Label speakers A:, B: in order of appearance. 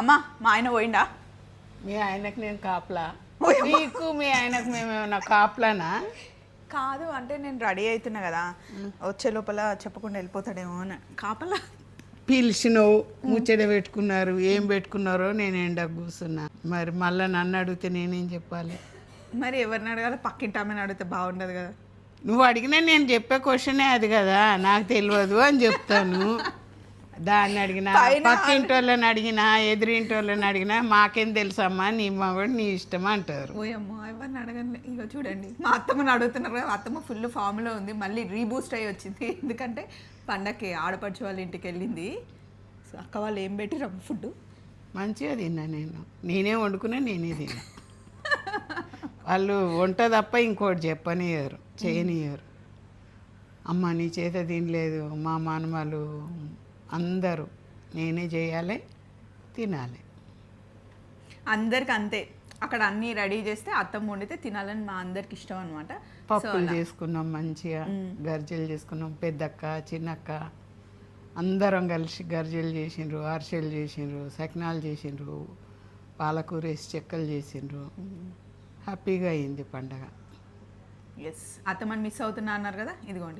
A: అమ్మా మా ఆయన పోయిండా?
B: మీ ఆయనకు నేను కాపలా, నీకు మీ ఆయనకు మేమేమన్నా కాపలానా?
A: కాదు అంటే నేను రెడీ అవుతున్నా కదా, వచ్చే లోపల చెప్పకుండా వెళ్ళిపోతాడేమో అని కాపలా.
B: పిలిచినవు, ముచ్చట పెట్టుకున్నారు, ఏం పెట్టుకున్నారో నేను ఎండకు కూర్చున్నా. మరి మళ్ళీ నన్ను అడిగితే నేనేం చెప్పాలి?
A: మరి ఎవరిని అడగాలి? పక్కింటి ఆమెను అడిగితే బాగుండదు కదా.
B: నువ్వు అడిగినా నేను చెప్పే క్వశ్చనే అది కదా, నాకు తెలియదు అని చెప్తాను. దాన్ని అడిగినా, పక్కింటి వాళ్ళని అడిగినా, ఎదురింటి వాళ్ళని అడిగినా మాకేం తెలుసమ్మా, నీ మగడు నీ ఇష్టం అంటారు.
A: ఓయమ్మో ఎవరిని అడగండి. ఇక చూడండి మా అత్తమ్మని అడుగుతున్నారు కదా, అత్తమ్మ ఫుల్ ఫామ్లో ఉంది, మళ్ళీ రీబూస్ట్ అయ్యి వచ్చింది. ఎందుకంటే పండక్కి ఆడపడుచు వాళ్ళ ఇంటికి వెళ్ళింది. సో అక్క వాళ్ళు ఏం పెట్టిరు ఫుడ్?
B: మంచిగా తిన్నా నేనే వండుకున్నా, నేనే తిన్నా. వాళ్ళు వంట తప్ప ఇంకోటి చెప్పనియరు, చేయనియరు. అమ్మ నీ చేత తినలేదు, మా మానవాళ్ళు అందరూ నేనే చేయాలి, తినాలి.
A: అందరికి అంతే, అక్కడ అన్నీ రెడీ చేస్తే అత్తమ్మ వండితే తినాలని మా అందరికి ఇష్టం అనమాట.
B: పప్పులు చేసుకున్నాం, మంచిగా గర్జలు చేసుకున్నాం. పెద్దక్క చిన్నక్క అందరం కలిసి గర్జలు చేసిండ్రు, అరిసెలు చేసిండ్రు, సకినాలు చేసిండ్రు, పాలకూర వేసి చెక్కలు చేసిండ్రు. హ్యాపీగా అయింది పండగ.
A: ఎస్, అత్తమ్మని మిస్ అవుతున్నా అన్నారు కదా, ఇదిగోండి.